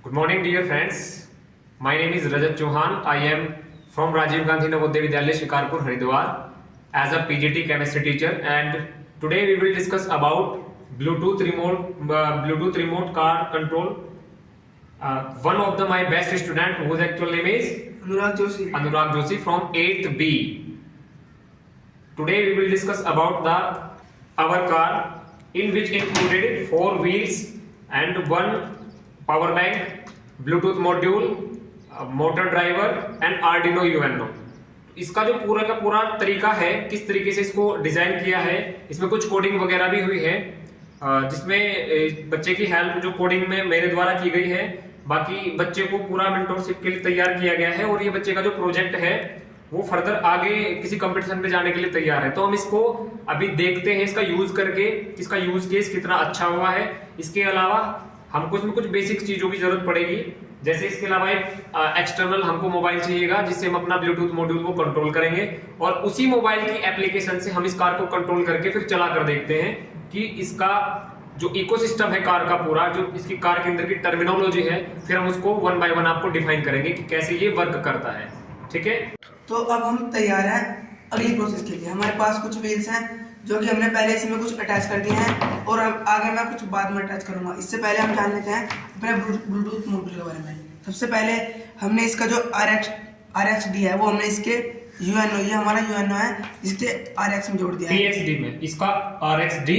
Good morning, dear friends. My name is Rajat Chauhan. I am from Rajiv Gandhi Navodaya Vidyalaya, Shikarpur, Haridwar, as a PGT chemistry teacher. And today we will discuss about Bluetooth remote car control. One of my best student, whose actual name is Anurag Joshi from 8th B. Today we will discuss about our car, in which included 4 wheels and 1 power bank, Bluetooth module, motor driver and Arduino UNO. इसका जो पूरा का पूरा तरीका है, किस तरीके से इसको डिजाइन किया है, इसमें कुछ कोडिंग वगैरह भी हुई है, जिसमें बच्चे की हेल्प जो कोडिंग में मेरे द्वारा की गई है। बाकी बच्चे को पूरा मेंटोरशिप के लिए तैयार किया गया है और ये बच्चे का जो प्रोजेक्ट है वो फर्दर आगे किसी कंपटीशन पे जाने के लिए तैयार है। तो हम इसको अभी देखते हैं, इसका यूज करके इसका यूज केस कितना अच्छा हुआ है। इसके अलावा हमको इसमें कुछ बेसिक चीजों की जरूरत पड़ेगी, जैसे इसके अलावा एक एक्सटर्नल हमको मोबाइल चाहिएगा जिससे हम अपना ब्लूटूथ मॉड्यूल को कंट्रोल करेंगे और उसी मोबाइल की एप्लीकेशन से हम इस कार को कंट्रोल करके फिर चला कर देखते हैं कि इसका जो इकोसिस्टम है कार का पूरा, जो इसकी कार के अंदर की टर्मिनोलॉजी है, फिर हम उसको 1 बाय 1 आपको डिफाइन करेंगे कि कैसे ये वर्क करता है। ठीक है, तो अब हम तैयार हैं अगली प्रोसेस के लिए। हमारे पास कुछ व्हील्स हैं जो कि हमने पहले इसमें कुछ अटैच कर दिए हैं और अब आगे मैं कुछ बाद में अटैच करूंगा। इससे पहले हम जान लेते हैं अपने ब्लूटूथ मॉड्यूल के बारे में। सबसे पहले हमने इसका जो RXD है वो हमने इसके UNO, ये हमारा UNO है, इसके RX में जोड़ दिया है। TXD में इसका RXD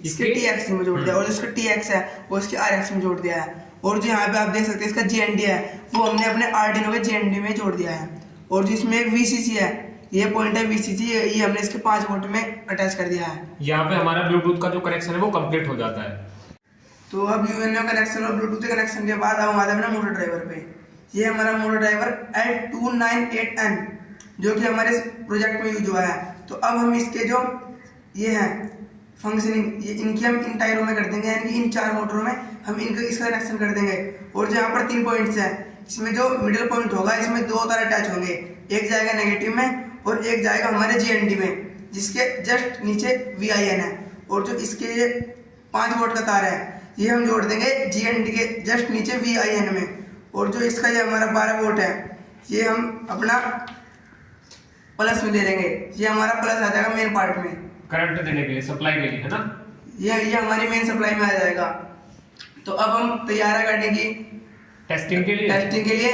इसके TXD में जोड़ दिया और जिसका TX है वो इसके RX में जोड़ दिया है। और जो यहाँ पे आप देख सकते हैं इसका GND है वो हमने अपने आर्डिनो के GND में जोड़ दिया है। और जिसमें एक VCC है, ये पॉइंट है VCC, ये हमने इसके 5 वोल्ट में अटैच कर दिया है। यहाँ पे हमारा ब्लूटूथ का जो कनेक्शन है वो कंप्लीट हो जाता है। तो अब UNO कनेक्शन और ब्लूटूथ कनेक्शन के बाद हम आते हैं अपने मोटर ड्राइवर पे। ये हमारा मोटर ड्राइवर L298N जो कि हमारे प्रोजेक्ट में यूज हुआ है। तो अब हम इसके जो ये है फंक्शनिंग, ये इनकी हम इन टायरों में कर देंगे, यानी कि इन 4 मोटरों में हम इसका कनेक्शन कर देंगे। और जो यहाँ पर 3 पॉइंट्स हैं, इसमें जो मिडिल पॉइंट होगा इसमें 2 तार अटैच होंगे, एक जाएगा नेगेटिव में और एक जाएगा हमारे GND में, जिसके जस्ट नीचे VIN है। और जो इसके ये 5 वोल्ट का तार है ये हम जोड़ देंगे GND के जस्ट नीचे VIN में। और जो इसका ये हमारा 12 वोल्ट है ये हम अपना प्लस में ले लेंगे, ये हमारा प्लस आ जाएगा मेन पार्ट में करंट देने के लिए, सप्लाई के लिए, है ना। ये हमारी मेन सप्लाई में आ जाएगा। तो अब हम तैयार है गाड़ी की टेस्टिंग के लिए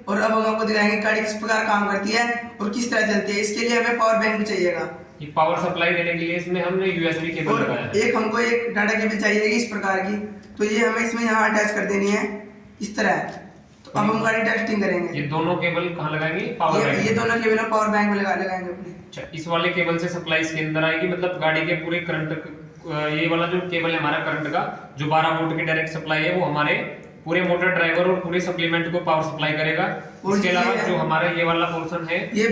और अब हम आपको दिखाएंगे गाड़ी किस प्रकार काम करती है और किस तरह चलती है। इसके लिए हमें पावर बैंक चाहिएगा, ये पावर सप्लाई देने के लिए इसमें हमने USB केबल लगाया है। एक हमको एक डाटा केबल चाहिए इस प्रकार की, तो ये हमें इसमें यहाँ अटैच कर देनी है इस तरह। तो अब हम गाड़ी टेस्टिंग करेंगे। ये दोनों केबल कहाँ लगाएंगे? Power bank. ये दोनों केबल हम पावर बैंक में लगाएंगे अपने। अच्छा, इस वाले केबल से सप्लाई इसके अंदर आएगी, मतलब गाड़ी के पूरे करंट, ये वाला जो केबल है हमारा करंट का जो 12 वोल्ट की डायरेक्ट सप्लाई है वो हमारे पूरे मोटर ड्राइवर और पूरे सप्लीमेंट को पावर सप्लाई करेगा। इसके अलावा जो हमारा ये वाला पोर्शन है ये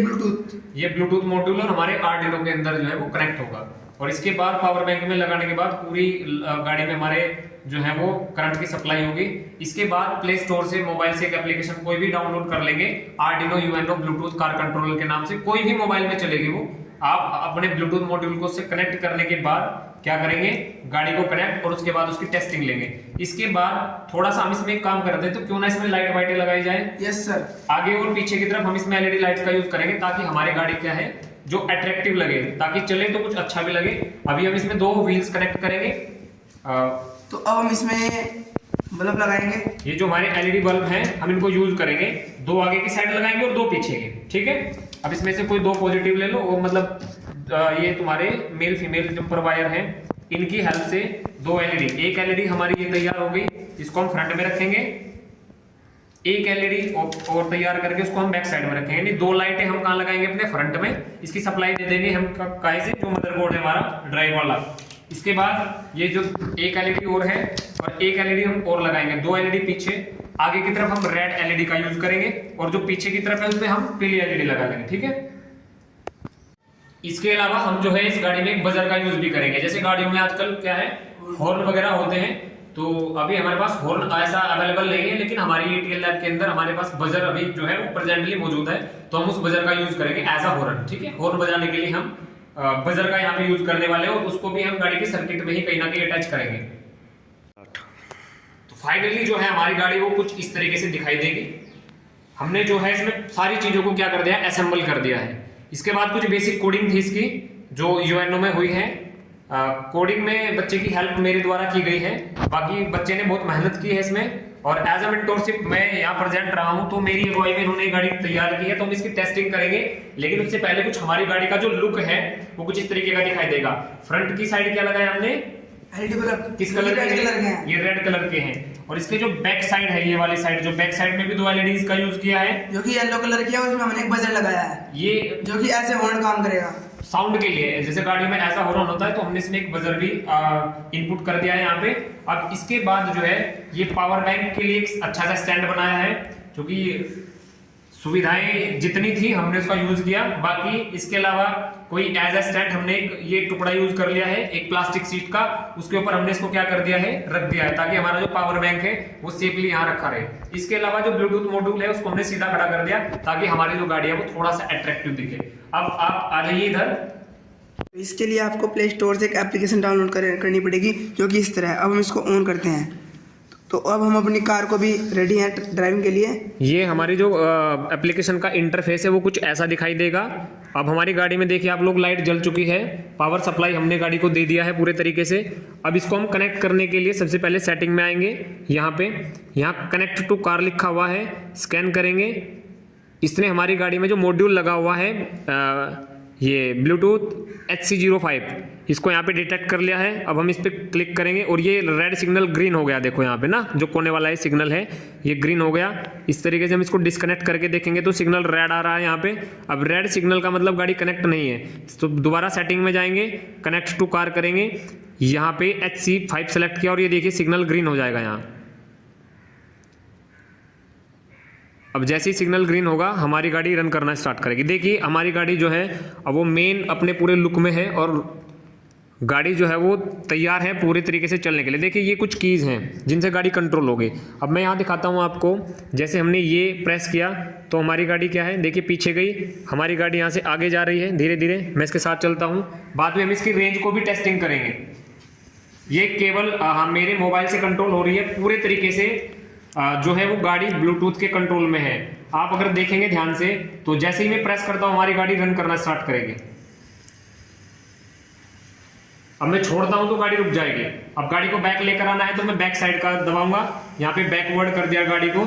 ब्लूटूथ मॉड्यूल और हमारे आर्डिनो के अंदर जो है वो कनेक्ट होगा। और इसके बाद पावर बैंक में लगाने के बाद पूरी गाड़ी में हमारे जो है वो करंट की सप्लाई होगी। इसके बाद प्ले स्टोर से मोबाइल से एक एप्लीकेशन कोई भी डाउनलोड कर लेंगे, Arduino UNO Bluetooth car controller के नाम से, कोई भी मोबाइल में चलेगी वो। आप अपने ब्लूटूथ मॉड्यूल को से कनेक्ट करने के बाद क्या करेंगे, गाड़ी को कनेक्ट और उसके बाद उसकी टेस्टिंग लेंगे। इसके बाद थोड़ा सा हम इसमें एक काम करते हैं, तो क्यों ना इसमें लाइट वाइटें लगाई जाए। Yes sir. आगे और पीछे की तरफ हम इसमें LED लाइट्स का यूज करेंगे ताकि हमारी गाड़ी क्या है जो अट्रैक्टिव लगे, ताकि चले तो कुछ अच्छा भी लगे। अभी हम इसमें 2 व्हील्स कनेक्ट करेंगे। तो अब हम इसमें बल्ब लगाएंगे। ये जो हमारे LED बल्ब हैं हम इनको यूज करेंगे, 2 आगे की साइड लगाएंगे और 2 पीछे की। ठीक है, अब इसमें से कोई 2 पॉजिटिव ले लो, वो मतलब ये तुम्हारे मेल फीमेल जंपर वायर हैं, इनकी हेल्प से 2 LED, एक LED हमारी ये तैयार हो गई, इसको हम फ्रंट में रखेंगे, एक LED और तैयार करके उसको हम बैक साइड में रखेंगे। यानी 2 लाइटें हम कहाँ लगाएंगे, अपने फ्रंट में। इसकी सप्लाई दे देंगे हम काहे से, जो मदरबोर्ड है हमारा ड्राइव वाला। इसके बाद ये जो एक LED और है और एक LED हम और लगाएंगे, 2 LED पीछे, आगे की तरफ हम रेड LED का यूज करेंगे और जो पीछे की तरफ है उसमें हम पीली LED लगा देंगे। ठीक है, इसके अलावा हम जो है इस गाड़ी में एक बजर का यूज भी करेंगे। जैसे गाड़ियों में आजकल क्या है हॉर्न वगैरह होते हैं, तो अभी हमारे पास हॉर्न ऐसा अवेलेबल नहीं है, लेकिन हमारी ETL लैब के अंदर हमारे पास बजर अभी जो है वो प्रेजेंटली मौजूद है, तो हम उस बजर का यूज करेंगे एज अ हॉर्न। ठीक है, हॉर्न बजाने के लिए हम बजर का यहाँ पे यूज करने वाले हैं और उसको भी हम गाड़ी के सर्किट में ही कहीं ना कहीं अटैच करेंगे। तो फाइनली जो है हमारी गाड़ी वो कुछ इस तरीके से दिखाई देगी। हमने जो है इसमें सारी चीजों को क्या कर दिया, असेंबल कर दिया है। इसके बाद कुछ बेसिक कोडिंग थी इसकी जो यूएनओ में हुई है। कोडिंग में बच्चे की हेल्प मेरे द्वारा की गई है, बाकी बच्चे ने बहुत मेहनत की है इसमें। और एज अ मेंटोरशिप मैं यहाँ प्रेजेंट रहा हूँ, तो मेरी अगुवाई में इन्होंने गाड़ी तैयार की है, तो हम इसकी टेस्टिंग करेंगे। लेकिन उससे पहले कुछ हमारी गाड़ी का जो लुक है वो कुछ इस तरीके का दिखाई देगा। फ्रंट की साइड क्या लगाया हमने, किस कलर के हैं? ये रेड कलर के हैं। और इसके जो बैक साइड है, ये वाली साइड, जो बैक साइड में भी 2 एलईडीज का यूज किया है, जो कि येलो कलर की है, उसमें हमने एक बजर लगाया है, ये जो कि ऐसे हॉर्न काम करेगा साउंड के लिए। जैसे गाड़ी में ऐसा हॉर्न होता है तो हमने इसमें एक बजर भी इनपुट कर दिया है यहाँ पे। अब इसके बाद जो है ये पावर बैंक के लिए एक अच्छा सा स्टैंड बनाया है, जो कि सुविधाएं जितनी थी हमने उसका यूज किया। बाकी इसके अलावा कोई एज ए स्टैंड हमने ये टुकड़ा यूज कर लिया है एक प्लास्टिक सीट का, उसके ऊपर हमने इसको क्या कर दिया है, रख दिया है, ताकि हमारा जो पावर बैंक है वो सेफली यहाँ रखा रहे। इसके अलावा जो ब्लूटूथ मॉड्यूल है उसको हमने सीधा खड़ा कर दिया, ताकि हमारी जो गाड़ी है वो थोड़ा सा अट्रैक्टिव दिखे। अब आप आ जाइए इधर। इसके लिए आपको प्ले स्टोर से एक एप्लीकेशन डाउनलोड करनी पड़ेगी, जो कि इस तरह है। अब हम इसको ऑन करते हैं, तो अब हम अपनी कार को भी रेडी हैं ड्राइविंग के लिए। ये हमारी जो एप्लीकेशन का इंटरफेस है वो कुछ ऐसा दिखाई देगा। अब हमारी गाड़ी में देखिए आप लोग, लाइट जल चुकी है, पावर सप्लाई हमने गाड़ी को दे दिया है पूरे तरीके से। अब इसको हम कनेक्ट करने के लिए सबसे पहले सेटिंग में आएंगे, यहाँ कनेक्ट टू कार लिखा हुआ है, स्कैन करेंगे। इसने हमारी गाड़ी में जो मॉड्यूल लगा हुआ है ये ब्लूटूथ HC05, इसको यहाँ पे डिटेक्ट कर लिया है। अब हम इस पर क्लिक करेंगे और ये रेड सिग्नल ग्रीन हो गया, देखो यहाँ पे ना जो कोने वाला है सिग्नल है ये ग्रीन हो गया। इस तरीके से हम इसको डिस्कनेक्ट करके देखेंगे तो सिग्नल रेड आ रहा है यहाँ पे। अब रेड सिग्नल का मतलब गाड़ी कनेक्ट नहीं है, तो दोबारा सेटिंग में जाएंगे, कनेक्ट टू कार करेंगे, यहाँ पे HC5 सेलेक्ट किया और ये देखिए सिग्नल ग्रीन हो जाएगा यहाँ। अब जैसे ही सिग्नल ग्रीन होगा हमारी गाड़ी रन करना स्टार्ट करेगी। देखिए हमारी गाड़ी जो है अब वो मेन अपने पूरे लुक में है और गाड़ी जो है वो तैयार है पूरे तरीके से चलने के लिए। देखिए ये कुछ कीज़ हैं जिनसे गाड़ी कंट्रोल होगी। अब मैं यहाँ दिखाता हूँ आपको, जैसे हमने ये प्रेस किया तो हमारी गाड़ी क्या है, देखिए पीछे गई, हमारी गाड़ी यहाँ से आगे जा रही है धीरे धीरे। मैं इसके साथ चलता हूँ, बाद में हम इसकी रेंज को भी टेस्टिंग करेंगे। ये केवल मेरे मोबाइल से कंट्रोल हो रही है पूरे तरीके से, जो है वो गाड़ी ब्लूटूथ के कंट्रोल में है। आप अगर देखेंगे ध्यान से तो जैसे ही मैं प्रेस करता हूं हमारी गाड़ी रन करना स्टार्ट करेगी। अब मैं छोड़ता हूं तो गाड़ी रुक जाएगी। अब गाड़ी को बैक लेकर आना है तो मैं बैक साइड का दबाऊंगा, यहाँ पे बैकवर्ड कर दिया गाड़ी को,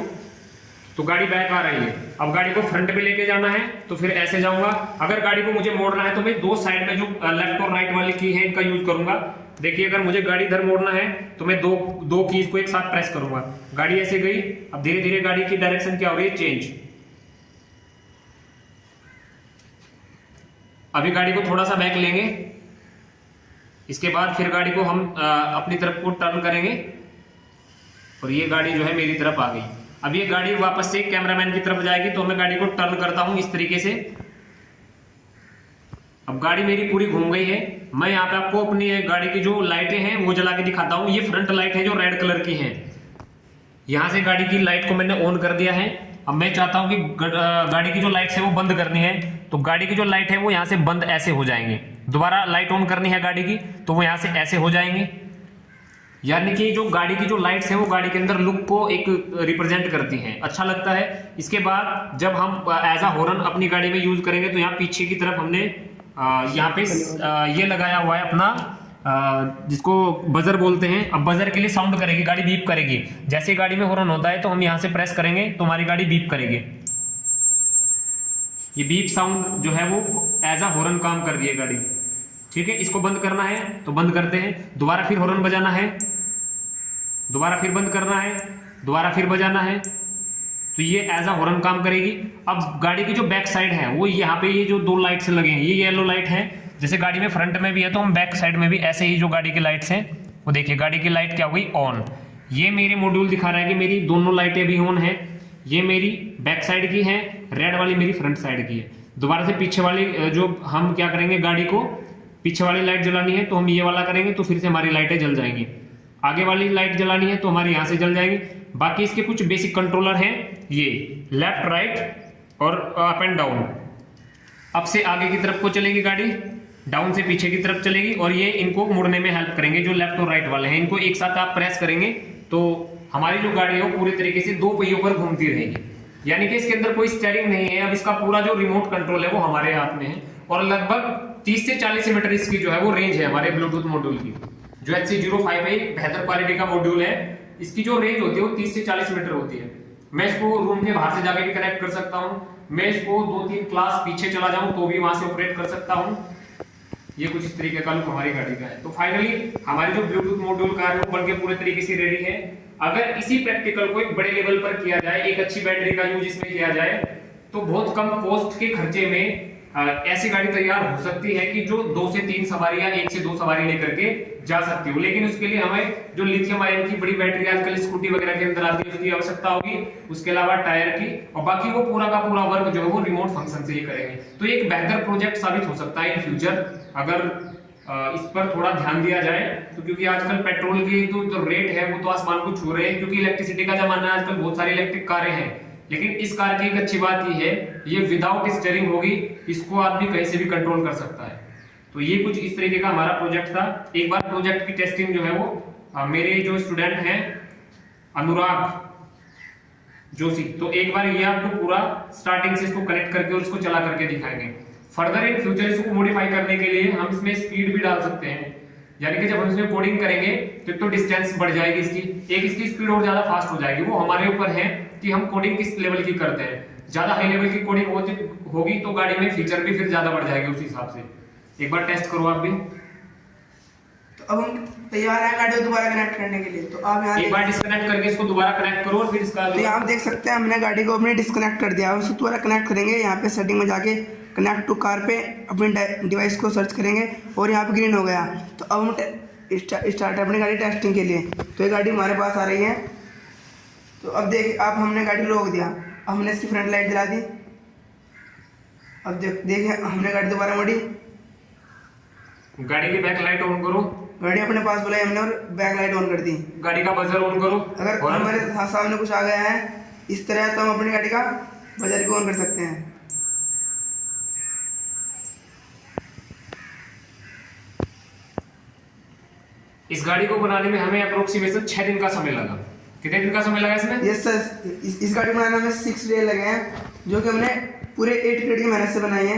तो गाड़ी बैक आ रही है। अब गाड़ी को फ्रंट पे लेके जाना है तो फिर ऐसे जाऊंगा। अगर गाड़ी को मुझे मोड़ना है तो मैं 2 साइड में जो लेफ्ट और राइट वाली की है इनका यूज करूंगा। देखिए अगर मुझे गाड़ी इधर मोड़ना है तो मैं दो कीज को एक साथ प्रेस करूंगा, गाड़ी ऐसे गई। अब धीरे धीरे गाड़ी की डायरेक्शन क्या हो रही है, चेंज। अभी गाड़ी को थोड़ा सा बैक लेंगे, इसके बाद फिर गाड़ी को हम अपनी तरफ को टर्न करेंगे और ये गाड़ी जो है मेरी तरफ आ गई। अब ये गाड़ी वापस से कैमरामैन की तरफ जाएगी तो मैं गाड़ी को टर्न करता हूं इस तरीके से। अब गाड़ी मेरी पूरी घूम गई है। मैं यहाँ पे आपको अपनी गाड़ी की जो लाइटें हैं वो जला के दिखाता हूँ। ये फ्रंट लाइट है जो रेड कलर की है, यहाँ से गाड़ी की लाइट को मैंने ऑन कर दिया है। अब मैं चाहता हूँ कि गाड़ी की जो लाइट है वो बंद करनी है, तो गाड़ी की जो लाइट है वो यहाँ से बंद ऐसे हो जाएंगे। दोबारा लाइट ऑन करनी है गाड़ी की तो वो यहाँ से ऐसे हो जाएंगे। यानी कि जो गाड़ी की जो लाइट्स हैं वो गाड़ी के अंदर लुक को एक रिप्रेजेंट करती हैं, अच्छा लगता है। इसके बाद जब हम एज अ हॉर्न अपनी गाड़ी में यूज करेंगे तो यहाँ पीछे की तरफ हमने यहाँ पे ये लगाया हुआ है अपना जिसको बजर बोलते हैं। अब बजर के लिए साउंड करेगी गाड़ी, बीप करेगी। जैसे गाड़ी में हॉर्न होता है तो हम यहाँ से प्रेस करेंगे तो हमारी गाड़ी बीप करेगी। ये बीप साउंड जो है वो एज अ हॉर्न काम कर रही है गाड़ी, ठीक है। इसको बंद करना है तो बंद करते हैं, दोबारा फिर हॉर्न बजाना है, दोबारा फिर बंद करना है, दोबारा फिर बजाना है, तो ये एज अ हॉर्न काम करेगी। अब गाड़ी की जो बैक साइड है वो यहाँ पे ये जो 2 लाइट्स लगे हैं, ये येलो लाइट है। जैसे गाड़ी में फ्रंट में भी है तो हम बैक साइड में भी ऐसे ही जो गाड़ी की लाइट्स हैं वो देखिए, गाड़ी की लाइट क्या हो गई, ऑन। ये मेरे मॉड्यूल दिखा रहा है कि मेरी दोनों लाइटें भी ऑन है। ये मेरी बैक साइड की है, रेड वाली मेरी फ्रंट साइड की है। दोबारा से पीछे वाली जो हम क्या करेंगे, गाड़ी को पीछे वाली लाइट जलानी है तो हम ये वाला करेंगे तो फिर से हमारी लाइटें जल जाएंगी। आगे वाली लाइट जलानी है तो हमारी यहाँ से जल जाएगी। बाकी इसके कुछ बेसिक कंट्रोलर हैं, ये लेफ्ट राइट और अप एंड डाउन। अप से आगे की तरफ को चलेगी गाड़ी, डाउन से पीछे की तरफ चलेगी, और ये इनको मुड़ने में हेल्प करेंगे। जो लेफ्ट और राइट वाले हैं इनको एक साथ आप प्रेस करेंगे तो हमारी जो गाड़ी है वो पूरी तरीके से दो पहियों पर घूमती रहेगी, यानी कि इसके अंदर कोई स्टीयरिंग नहीं है। अब इसका पूरा जो रिमोट कंट्रोल है वो हमारे हाथ में है और लगभग 30 से 40 मीटर इसकी जो है वो रेंज है हमारे ब्लूटूथ मॉड्यूल की। जो HC05 है एक बेहतर क्वालिटी का मॉड्यूल है, इसकी जो रेंज होती है वो 30 से 40 मीटर होती है। मैं इसको रूम के बाहर से जाके भी कनेक्ट कर सकता हूँ, मैं इसको 2-3 क्लास पीछे चला जाऊं तो भी वहां से ऑपरेट कर सकता हूं। ये कुछ इस तरीके का लुक हमारी गाड़ी का है। तो फाइनली हमारी जो ब्लूटूथ मॉड्यूल कार है वो बनके पूरे तरीके से रेडी है। अगर इसी प्रैक्टिकल को एक बड़े लेवल पर किया जाए, एक अच्छी बैटरी का यूज इसमें किया जाए, तो बहुत कम कॉस्ट के खर्चे में ऐसी गाड़ी तैयार हो सकती है कि जो 2 से 3 सवारी या 1 से 2 सवारी लेकर के जा सकती हो। लेकिन उसके लिए हमें जो लिथियम आयन की बड़ी बैटरी आजकल स्कूटी वगैरह के अंदर आती है उसकी आवश्यकता होगी, उसके अलावा टायर की, और बाकी वो पूरा का पूरा वर्क जो है वो रिमोट फंक्शन से ही करेंगे। तो एक बेहतर प्रोजेक्ट साबित हो सकता है इन फ्यूचर अगर इस पर थोड़ा ध्यान दिया जाए। तो क्योंकि आजकल पेट्रोल की जो रेट है वो तो आसमान को छू रहे हैं, क्योंकि इलेक्ट्रिसिटी का जमाना है, आजकल बहुत सारी इलेक्ट्रिक कारें हैं। लेकिन इस कार की एक अच्छी बात ये है, ये विदाउट स्टीयरिंग होगी, इसको आदमी कहीं से भी कंट्रोल कर सकता है। तो ये कुछ इस तरीके का हमारा प्रोजेक्ट था। एक बार प्रोजेक्ट की टेस्टिंग जो है वो मेरे जो स्टूडेंट हैं अनुराग जोशी, तो एक बार ये आपको पूरा स्टार्टिंग से इसको कनेक्ट करके और इसको चला करके दिखाएंगे। फर्दर इन फ्यूचर इसको मॉडिफाई करने के लिए हम इसमें स्पीड भी डाल सकते हैं, यानी कि जब हम इसमें कोडिंग करेंगे तो डिस्टेंस बढ़ जाएगी इसकी, एक इसकी स्पीड और ज्यादा फास्ट हो जाएगी। वो हमारे ऊपर है कि हम कोडिंग किस लेवल की करते हैं। ज्यादा हाई लेवल की कोडिंग होगी तो गाड़ी में फीचर भी फिर ज्यादा बढ़ जाएंगे उस हिसाब से। एक बार टेस्ट करो आप भी। तो अब हम तैयार है गाड़ी को दोबारा कनेक्ट करने के लिए। तो आप यहाँ एक बार डिस्कनेक्ट करके इसको दोबारा कनेक्ट करो और फिर इसका तो यहाँ आप देख सकते हैं हमने गाड़ी को अपने डिस्कनेक्ट कर दिया। उसको दोबारा कनेक्ट करेंगे, यहाँ पे सेटिंग में जाके कनेक्ट टू कार पे अपने डिवाइस को सर्च करेंगे और यहाँ पे ग्रीन हो गया। तो अब हम स्टार्ट है अपनी गाड़ी टेस्टिंग के लिए। तो ये गाड़ी हमारे पास आ रही है। तो अब देख आप हमने गाड़ी रोक दिया, अब हमने इसकी फ्रंट लाइट जला दी। अब देखिए हमने गाड़ी दोबारा मोड़ी, गाड़ी की बैक लाइट ऑन करो, गाड़ी अपने पास बुलाई हमने और बैक लाइट ऑन कर दी। गाड़ी का बजर ऑन करो। अगर हमारे सामने कुछ आ गया है इस तरह तो हम अपनी गाड़ी का बजर भी ऑन कर सकते हैं। इस गाड़ी को बनाने में हमें अप्रोक्सीमेशन 6 दिन का समय लगा। कितने दिन का समय लगा इसमें? यस सर, इस गाड़ी को बनाने में 6 डे लगे हैं, जो कि हमने पूरे 8 पीरियड की मेहनत से बनाई है।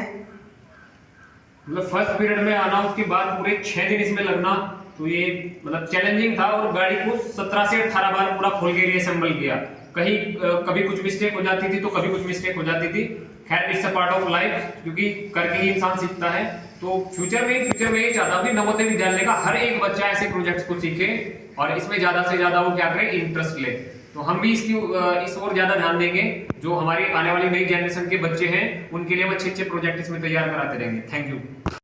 मतलब फर्स्ट पीरियड में आना, उसके बाद पूरे 6 दिन इसमें लगना, तो ये मतलब चैलेंजिंग था। और गाड़ी को 17 से 18 बार पूरा खोल के रीअसेंबल किया। कहीं कभी कुछ मिस्टेक हो जाती थी तो कभी कुछ मिस्टेक हो जाती थी। खैर it's a part of life, क्योंकि करके ही इंसान सीखता है। तो फ्यूचर में ये चाहता हूँ कि नवोदय विद्यालय का हर एक बच्चा ऐसे प्रोजेक्ट्स को सीखे और इसमें ज्यादा से ज्यादा वो क्या करे, इंटरेस्ट ले। तो हम भी इस ओर ज्यादा ध्यान देंगे। जो हमारी आने वाली नई जनरेशन के बच्चे हैं उनके लिए हम अच्छे प्रोजेक्ट इसमें तैयार कराते रहेंगे। Thank you.